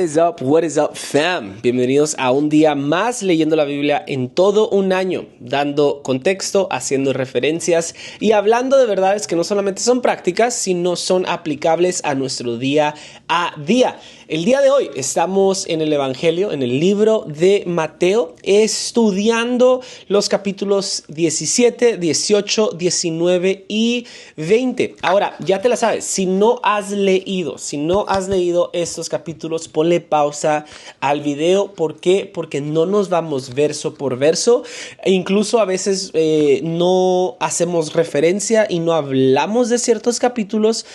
What is up, fam? Bienvenidos a un día más leyendo la Biblia en todo un año, dando contexto, haciendo referencias y hablando de verdades que no solamente son prácticas, sino son aplicables a nuestro día a día. El día de hoy estamos en el Evangelio, en el libro de Mateo, estudiando los capítulos 17, 18, 19 y 20. Ahora, ya te la sabes, si no has leído estos capítulos, ponle pausa al video. ¿Por qué? Porque no nos vamos verso por verso. E incluso a veces no hacemos referencia y no hablamos de ciertos capítulos,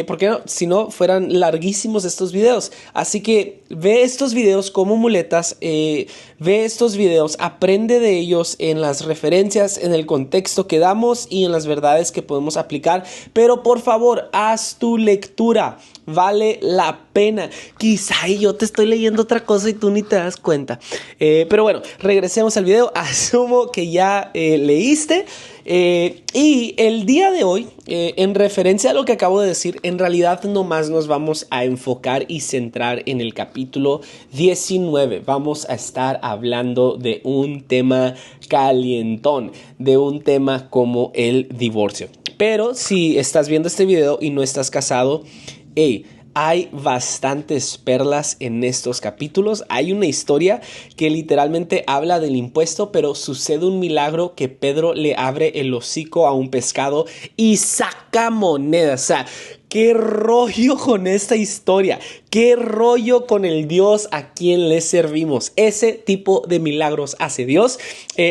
porque no, si no fueran larguísimos estos videos. Así que ve estos videos como muletas, ve estos videos, aprende de ellos en las referencias, en el contexto que damos y en las verdades que podemos aplicar. Pero por favor, haz tu lectura. Vale la pena. Quizá yo te estoy leyendo otra cosa y tú ni te das cuenta. Pero bueno, regresemos al video. Asumo que ya leíste. Y el día de hoy, en referencia a lo que acabo de decir, en realidad nomás nos vamos a enfocar y centrar en el capítulo 19. Vamos a estar hablando de un tema calientón, de un tema como el divorcio. Pero si estás viendo este video y no estás casado, hay bastantes perlas en estos capítulos. Hay una historia que literalmente habla del impuesto, pero sucede un milagro que Pedro le abre el hocico a un pescado y saca monedas. O sea, ¿qué rollo con esta historia? ¿Qué rollo con el Dios a quien le servimos? Ese tipo de milagros hace Dios.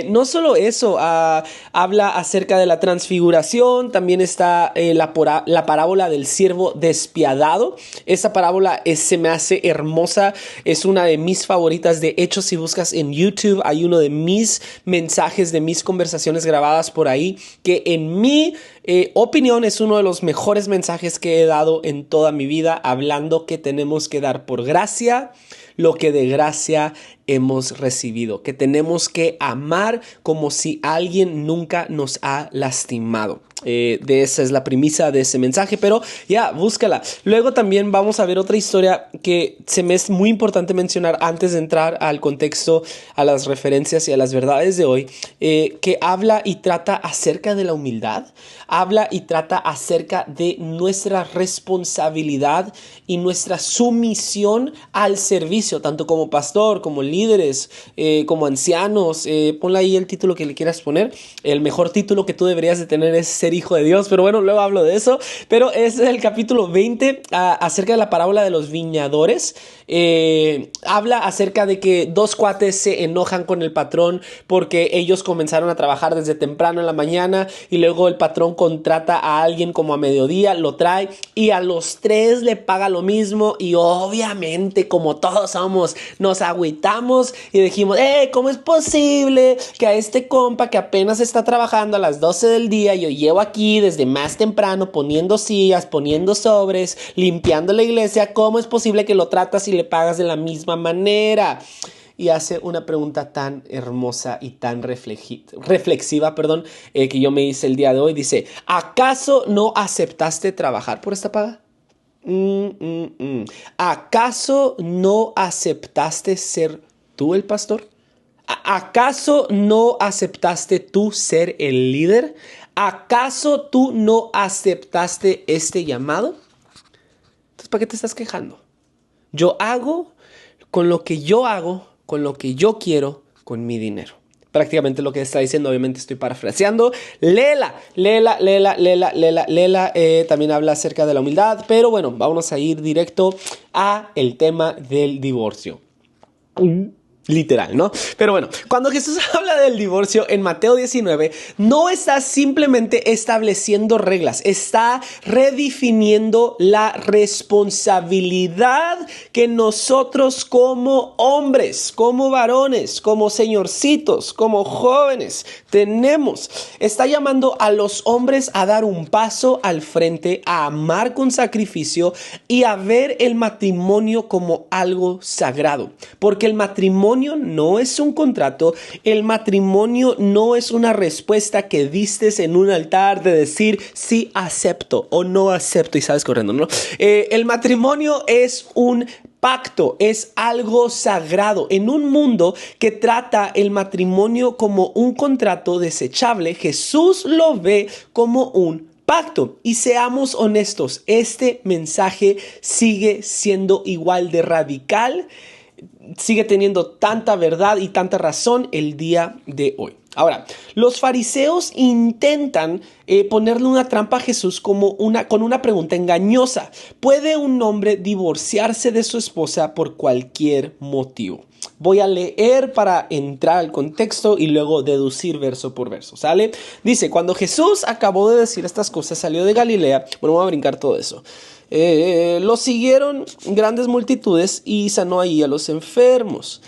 No solo eso, habla acerca de la transfiguración. También está la parábola del siervo despiadado. Esa parábola se me hace hermosa. Es una de mis favoritas. De hecho, si buscas en YouTube, hay uno de mis mensajes, de mis conversaciones grabadas por ahí, que en mi opinión es uno de los mejores mensajes que he dado en toda mi vida, hablando que tenemos que dar por gracia lo que de gracia hemos recibido, que tenemos que amar como si alguien nunca nos ha lastimado. De esa es la premisa de ese mensaje, pero ya, búscala. Luego también vamos a ver otra historia que se me es muy importante mencionar antes de entrar al contexto, a las referencias y a las verdades de hoy, que habla y trata acerca de la humildad, habla y trata acerca de nuestra responsabilidad y nuestra sumisión al servicio, tanto como pastor, como líderes, como ancianos. Ponle ahí el título que le quieras poner. El mejor título que tú deberías de tener es ser hijo de Dios, pero bueno, luego hablo de eso. Pero es el capítulo 20 acerca de la parábola de los viñadores. Habla acerca de que dos cuates se enojan con el patrón porque ellos comenzaron a trabajar desde temprano en la mañana y luego el patrón contrata a alguien como a mediodía, lo trae y a los tres le paga lo mismo, y obviamente, como todos somos, nos agüitamos y dijimos, ¿cómo es posible que a este compa que apenas está trabajando a las 12 del día, yo llevo aquí desde más temprano poniendo sillas, poniendo sobres, limpiando la iglesia, cómo es posible que lo tratas y le pagas de la misma manera? Y hace una pregunta tan hermosa y tan reflexiva, que yo me hice el día de hoy. Dice, ¿acaso no aceptaste trabajar por esta paga? ¿Acaso no aceptaste ser tú el pastor? ¿Acaso no aceptaste tú ser el líder? ¿Acaso tú no aceptaste este llamado? Entonces, ¿para qué te estás quejando? Yo hago con lo que yo hago, con lo que yo quiero, con mi dinero. Prácticamente lo que está diciendo, obviamente estoy parafraseando. Léela. También habla acerca de la humildad, pero bueno, vamos a ir directo a el tema del divorcio. Literal, ¿no? Pero bueno, cuando Jesús habla del divorcio en Mateo 19, no está simplemente estableciendo reglas, está redefiniendo la responsabilidad que nosotros como hombres, como varones, como señorcitos, como jóvenes tenemos. Está llamando a los hombres a dar un paso al frente, a amar con sacrificio y a ver el matrimonio como algo sagrado, porque el matrimonio no es un contrato, el matrimonio no es una respuesta que distes en un altar de decir sí acepto o no acepto y sales corriendo, ¿no? El matrimonio es un pacto, es algo sagrado. En un mundo que trata el matrimonio como un contrato desechable, Jesús lo ve como un pacto. Y seamos honestos, este mensaje sigue siendo igual de radical, sigue teniendo tanta verdad y tanta razón el día de hoy. Ahora, los fariseos intentan ponerle una trampa a Jesús con una pregunta engañosa. ¿Puede un hombre divorciarse de su esposa por cualquier motivo? Voy a leer para entrar al contexto y luego deducir verso por verso, ¿sale? Dice, cuando Jesús acabó de decir estas cosas, salió de Galilea. Bueno, vamos a brincar todo eso. Lo siguieron grandes multitudes y sanó ahí a los enfermos.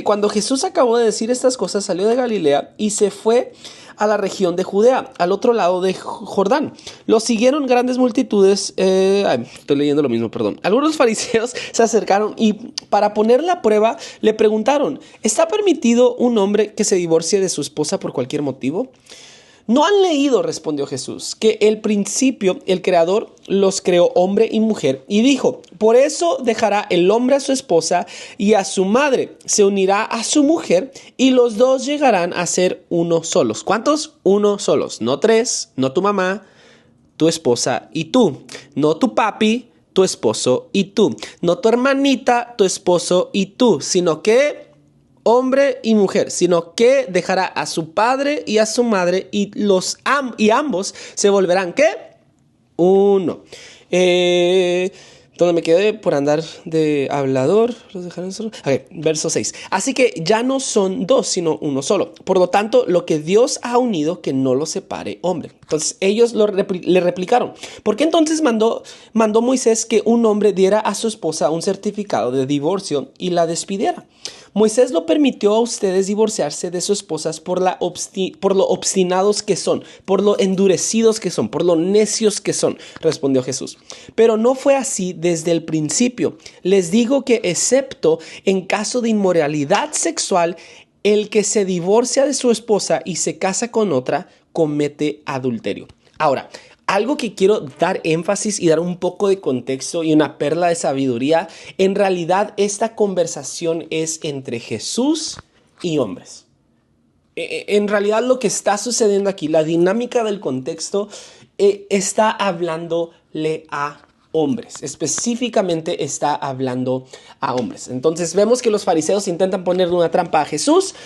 Cuando Jesús acabó de decir estas cosas, salió de Galilea y se fue a la región de Judea, al otro lado de Jordán. Lo siguieron grandes multitudes. Estoy leyendo lo mismo, perdón. Algunos fariseos se acercaron y para ponerle a prueba le preguntaron, ¿está permitido un hombre que se divorcie de su esposa por cualquier motivo? ¿No han leído, respondió Jesús, que el principio, el Creador, los creó hombre y mujer? Y dijo, por eso dejará el hombre a su esposa y a su madre, se unirá a su mujer y los dos llegarán a ser uno solos. ¿Cuántos? Uno solos. No tres, no tu mamá, tu esposa y tú. No tu papi, tu esposo y tú. No tu hermanita, tu esposo y tú, sino que hombre y mujer, sino que dejará a su padre y a su madre y ambos se volverán, ¿qué? Uno. Donde me quedé por andar de hablador, los dejarán solo. Okay, verso 6. Así que ya no son dos, sino uno solo. Por lo tanto, lo que Dios ha unido, que no lo separe hombre. Entonces ellos le replicaron. ¿Por qué entonces mandó Moisés que un hombre diera a su esposa un certificado de divorcio y la despidiera? Moisés lo permitió a ustedes divorciarse de sus esposas por lo obstinados que son, por lo endurecidos que son, por lo necios que son, respondió Jesús. Pero no fue así desde el principio. Les digo que excepto en caso de inmoralidad sexual, el que se divorcia de su esposa y se casa con otra, comete adulterio. Ahora, algo que quiero dar énfasis y dar un poco de contexto y una perla de sabiduría, en realidad esta conversación es entre Jesús y hombres. En realidad lo que está sucediendo aquí, la dinámica del contexto, está hablándole a hombres, específicamente está hablando a hombres. Entonces vemos que los fariseos intentan ponerle una trampa a Jesús,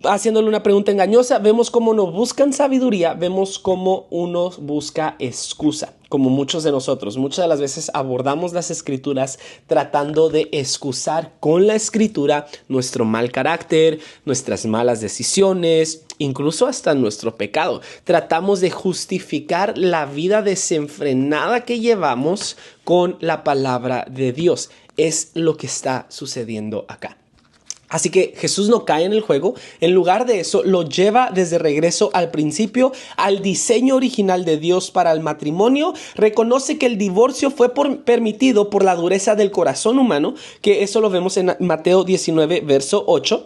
haciéndole una pregunta engañosa. Vemos cómo no buscan sabiduría, vemos cómo uno busca excusa, como muchos de nosotros. Muchas de las veces abordamos las escrituras tratando de excusar con la escritura nuestro mal carácter, nuestras malas decisiones, incluso hasta nuestro pecado. Tratamos de justificar la vida desenfrenada que llevamos con la palabra de Dios. Es lo que está sucediendo acá. Así que Jesús no cae en el juego. En lugar de eso, lo lleva desde regreso al principio, al diseño original de Dios para el matrimonio. Reconoce que el divorcio fue permitido por la dureza del corazón humano, que eso lo vemos en Mateo 19, verso 8.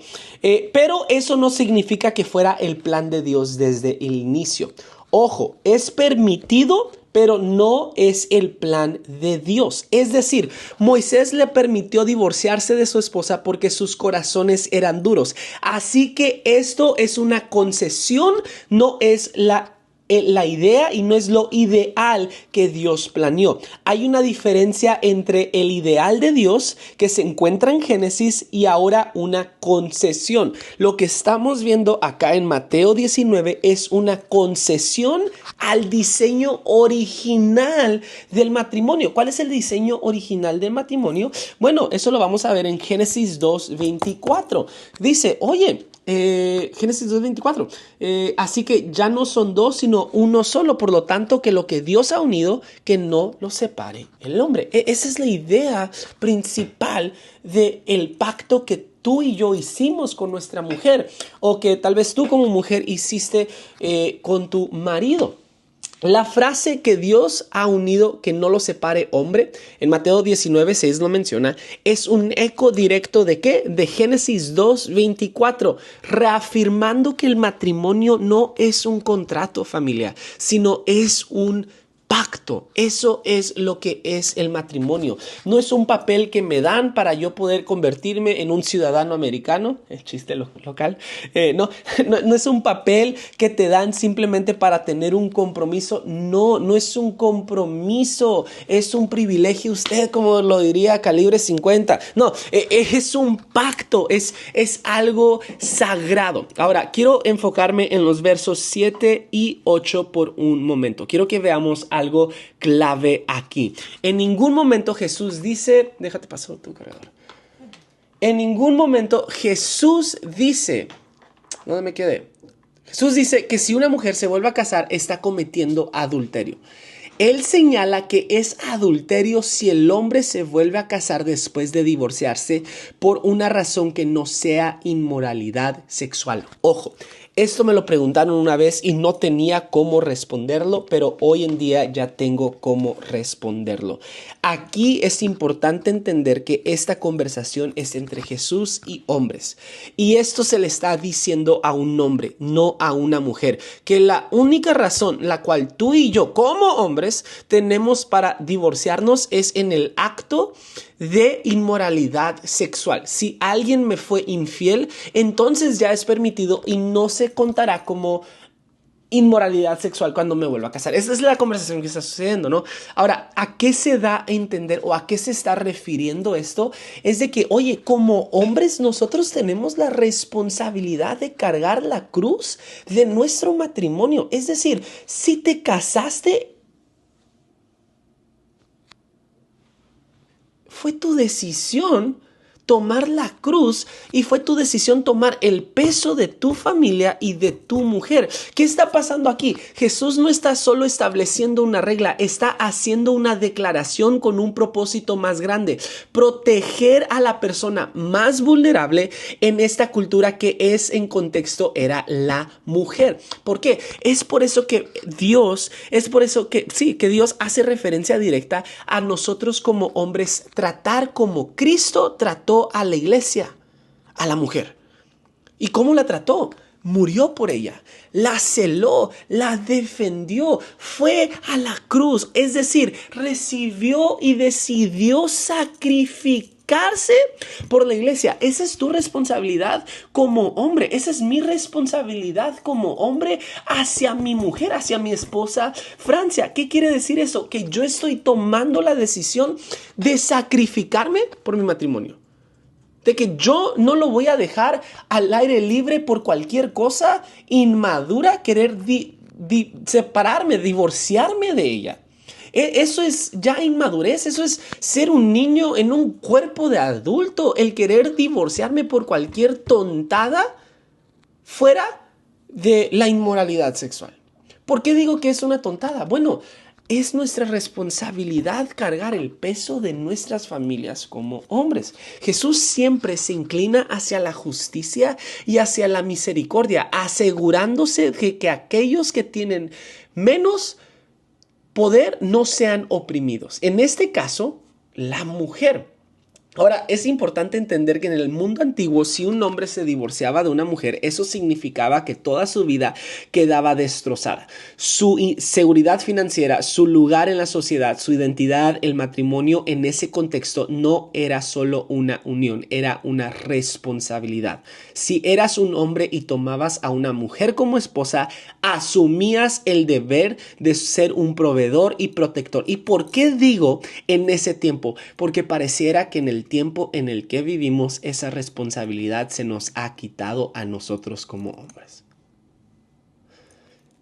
Pero eso no significa que fuera el plan de Dios desde el inicio. Ojo, es permitido, pero no es el plan de Dios. Es decir, Moisés le permitió divorciarse de su esposa porque sus corazones eran duros. Así que esto es una concesión, no es la idea y no es lo ideal que Dios planeó. Hay una diferencia entre el ideal de Dios que se encuentra en Génesis y ahora una concesión. Lo que estamos viendo acá en Mateo 19 es una concesión al diseño original del matrimonio. ¿Cuál es el diseño original del matrimonio? Bueno, eso lo vamos a ver en Génesis 2:24. Dice, Génesis 2:24. Así que ya no son dos, sino uno solo. Por lo tanto, que lo que Dios ha unido, que no lo separe el hombre. Esa es la idea principal del pacto que tú y yo hicimos con nuestra mujer, o que tal vez tú como mujer hiciste con tu marido. La frase que Dios ha unido, que no lo separe hombre, en Mateo 19:6 lo menciona, es un eco directo ¿de qué? De Génesis 2:24, reafirmando que el matrimonio no es un contrato familiar, sino es un pacto. Eso es lo que es el matrimonio. No es un papel que me dan para yo poder convertirme en un ciudadano americano. El chiste local. No es un papel que te dan simplemente para tener un compromiso. No es un compromiso. Es un privilegio. Usted, como lo diría Calibre 50. No, es un pacto. Es algo sagrado. Ahora, quiero enfocarme en los versos 7 y 8 por un momento. Quiero que veamos algo clave aquí. En ningún momento Jesús dice, déjate pasar tu cargador. En ningún momento Jesús dice, ¿dónde me quedé? Jesús dice que si una mujer se vuelve a casar, está cometiendo adulterio. Él señala que es adulterio si el hombre se vuelve a casar después de divorciarse por una razón que no sea inmoralidad sexual. Ojo, esto me lo preguntaron una vez y no tenía cómo responderlo, pero hoy en día ya tengo cómo responderlo. Aquí es importante entender que esta conversación es entre Jesús y hombres. Y esto se le está diciendo a un hombre, no a una mujer. Que la única razón la cual tú y yo como hombres tenemos para divorciarnos es en el acto de inmoralidad sexual. Si alguien me fue infiel, entonces ya es permitido y no se contará como inmoralidad sexual cuando me vuelva a casar. Esa es la conversación que está sucediendo, ¿no? Ahora, ¿a qué se da a entender o a qué se está refiriendo esto? Es de que, oye, como hombres nosotros tenemos la responsabilidad de cargar la cruz de nuestro matrimonio. Es decir, si te casaste, fue tu decisión tomar la cruz y fue tu decisión tomar el peso de tu familia y de tu mujer. ¿Qué está pasando aquí? Jesús no está solo estableciendo una regla, está haciendo una declaración con un propósito más grande: proteger a la persona más vulnerable en esta cultura que en contexto era la mujer. ¿Por qué? Es por eso que Dios hace referencia directa a nosotros como hombres, tratar como Cristo trató a la iglesia, a la mujer. ¿Y cómo la trató? Murió por ella, la celó, la defendió, fue a la cruz, es decir, recibió y decidió sacrificarse por la iglesia. Esa es tu responsabilidad como hombre, esa es mi responsabilidad como hombre hacia mi mujer, hacia mi esposa Francia. ¿Qué quiere decir eso? Que yo estoy tomando la decisión de sacrificarme por mi matrimonio. De que yo no lo voy a dejar al aire libre por cualquier cosa inmadura, querer separarme, divorciarme de ella. Eso es ya inmadurez, eso es ser un niño en un cuerpo de adulto, el querer divorciarme por cualquier tontada fuera de la inmoralidad sexual. ¿Por qué digo que es una tontada? Bueno, es nuestra responsabilidad cargar el peso de nuestras familias como hombres. Jesús siempre se inclina hacia la justicia y hacia la misericordia, asegurándose de que aquellos que tienen menos poder no sean oprimidos. En este caso, la mujer. Ahora, es importante entender que en el mundo antiguo, si un hombre se divorciaba de una mujer, eso significaba que toda su vida quedaba destrozada. Su seguridad financiera, su lugar en la sociedad, su identidad, el matrimonio en ese contexto no era solo una unión, era una responsabilidad. Si eras un hombre y tomabas a una mujer como esposa, asumías el deber de ser un proveedor y protector. ¿Y por qué digo en ese tiempo? Porque pareciera que en el tiempo en el que vivimos esa responsabilidad se nos ha quitado a nosotros como hombres.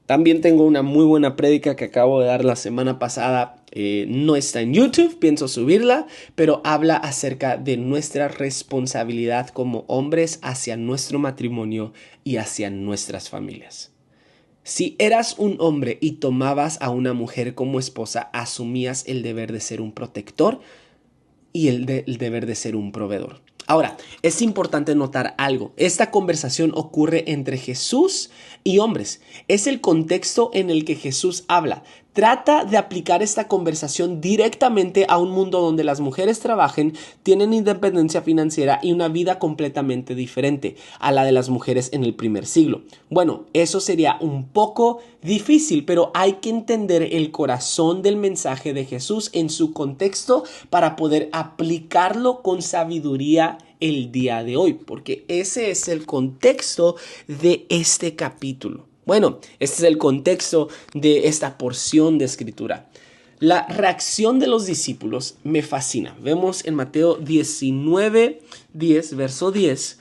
También tengo una muy buena prédica que acabo de dar la semana pasada. No está en YouTube, pienso subirla, pero habla acerca de nuestra responsabilidad como hombres hacia nuestro matrimonio y hacia nuestras familias. Si eras un hombre y tomabas a una mujer como esposa, asumías el deber de ser un protector y el deber de ser un proveedor. Ahora, es importante notar algo. Esta conversación ocurre entre Jesús y hombres. Es el contexto en el que Jesús habla. trata de aplicar esta conversación directamente a un mundo donde las mujeres trabajen, tienen independencia financiera y una vida completamente diferente a la de las mujeres en el primer siglo. Bueno, eso sería un poco difícil, pero hay que entender el corazón del mensaje de Jesús en su contexto para poder aplicarlo con sabiduría el día de hoy, porque ese es el contexto de este capítulo. Bueno, este es el contexto de esta porción de escritura. La reacción de los discípulos me fascina. Vemos en Mateo 19:10, verso 10,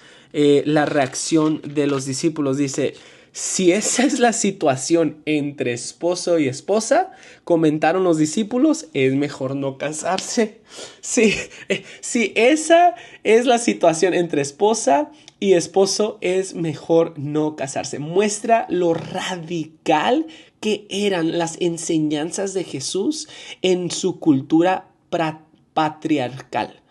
la reacción de los discípulos. Dice, si esa es la situación entre esposo y esposa, comentaron los discípulos, es mejor no casarse. Sí, si esa es la situación entre esposa y esposo, es mejor no casarse. Muestra lo radical que eran las enseñanzas de Jesús en su cultura patriarcal.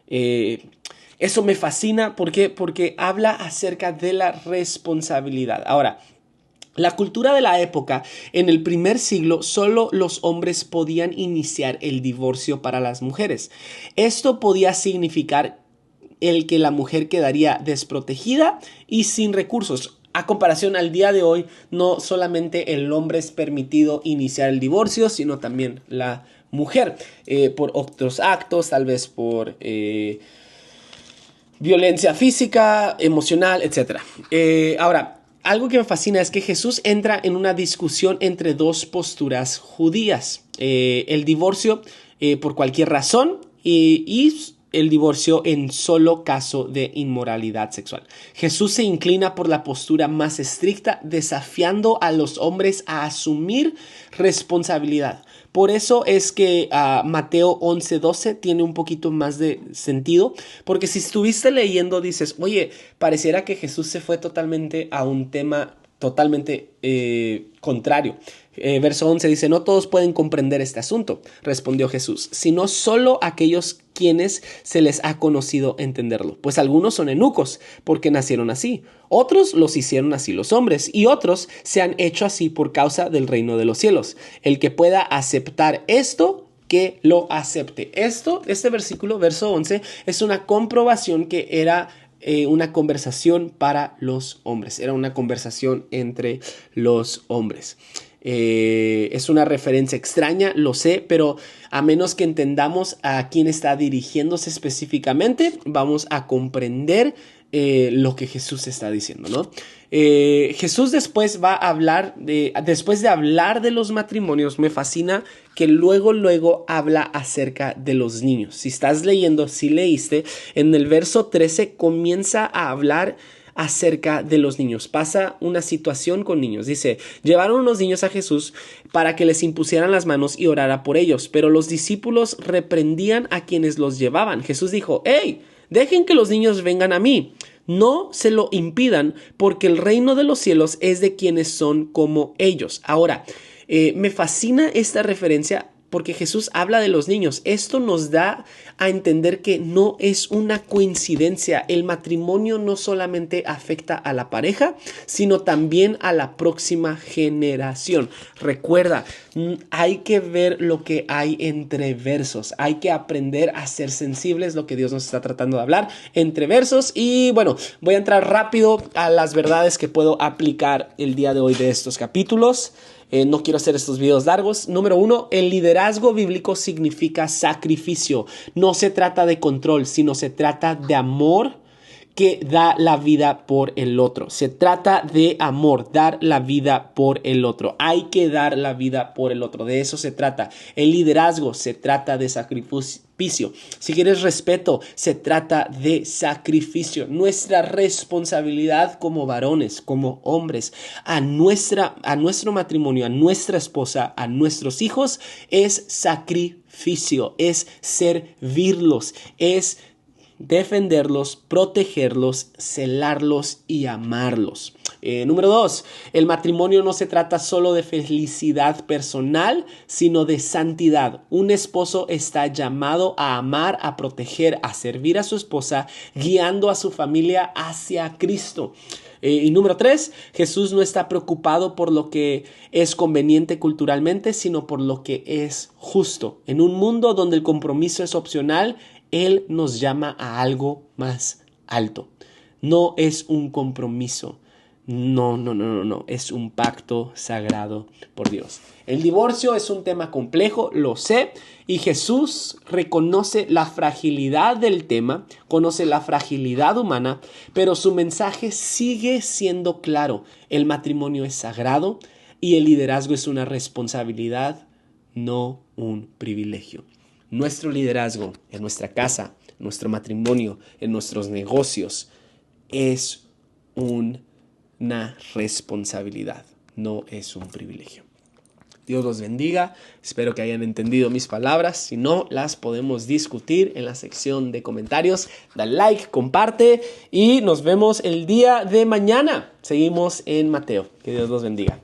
Eso me fascina. ¿Por qué? Porque habla acerca de la responsabilidad. Ahora, la cultura de la época, en el primer siglo, solo los hombres podían iniciar el divorcio para las mujeres. Esto podía significar el que la mujer quedaría desprotegida y sin recursos. A comparación al día de hoy, no solamente el hombre es permitido iniciar el divorcio, sino también la mujer, por otros actos, tal vez por violencia física, emocional, etc. Ahora, algo que me fascina es que Jesús entra en una discusión entre dos posturas judías. El divorcio por cualquier razón y el divorcio en solo caso de inmoralidad sexual. Jesús se inclina por la postura más estricta, desafiando a los hombres a asumir responsabilidad. Por eso es que Mateo 11:12 tiene un poquito más de sentido, porque si estuviste leyendo dices, oye, pareciera que Jesús se fue totalmente a un tema totalmente contrario. Verso 11 dice, no todos pueden comprender este asunto, respondió Jesús, sino solo aquellos quienes se les ha conocido entenderlo. Pues algunos son eunucos porque nacieron así, otros los hicieron así los hombres y otros se han hecho así por causa del reino de los cielos. El que pueda aceptar esto, que lo acepte. Este versículo, verso 11, es una comprobación que era una conversación para los hombres. Era una conversación entre los hombres. Es una referencia extraña, lo sé, pero a menos que entendamos a quién está dirigiéndose específicamente, vamos a comprender lo que Jesús está diciendo, ¿no? Jesús después va a hablar después de hablar de los matrimonios, me fascina que luego habla acerca de los niños. Si estás leyendo, si leíste, en el verso 13 comienza a hablar acerca de los niños. Pasa una situación con niños. Dice, llevaron unos niños a Jesús para que les impusieran las manos y orara por ellos, pero los discípulos reprendían a quienes los llevaban. Jesús dijo, ¡hey! Dejen que los niños vengan a mí. No se lo impidan, porque el reino de los cielos es de quienes son como ellos. Ahora, me fascina esta referencia porque Jesús habla de los niños. Esto nos da a entender que no es una coincidencia. El matrimonio no solamente afecta a la pareja, sino también a la próxima generación. Recuerda, hay que ver lo que hay entre versos. Hay que aprender a ser sensibles, lo que Dios nos está tratando de hablar entre versos. Y bueno, voy a entrar rápido a las verdades que puedo aplicar el día de hoy de estos capítulos. No quiero hacer estos videos largos. Número 1, el liderazgo bíblico significa sacrificio. No se trata de control, sino se trata de amor que da la vida por el otro. Se trata de amor, dar la vida por el otro. Hay que dar la vida por el otro. De eso se trata. El liderazgo se trata de sacrificio. Si quieres respeto, se trata de sacrificio. Nuestra responsabilidad como varones, como hombres, a nuestro matrimonio, a nuestra esposa, a nuestros hijos, es sacrificio, es servirlos, es defenderlos, protegerlos, celarlos y amarlos. Número 2, el matrimonio no se trata solo de felicidad personal, sino de santidad. Un esposo está llamado a amar, a proteger, a servir a su esposa, guiando a su familia hacia Cristo. Y número 3, Jesús no está preocupado por lo que es conveniente culturalmente, sino por lo que es justo. En un mundo donde el compromiso es opcional, Él nos llama a algo más alto. No es un compromiso. No, es un pacto sagrado por Dios. El divorcio es un tema complejo, lo sé, y Jesús reconoce la fragilidad del tema, conoce la fragilidad humana, pero su mensaje sigue siendo claro. El matrimonio es sagrado y el liderazgo es una responsabilidad, no un privilegio. Nuestro liderazgo en nuestra casa, en nuestro matrimonio, en nuestros negocios, es una responsabilidad, no es un privilegio. Dios los bendiga, espero que hayan entendido mis palabras, si no, las podemos discutir en la sección de comentarios. Dale like, comparte y nos vemos el día de mañana. Seguimos en Mateo, que Dios los bendiga.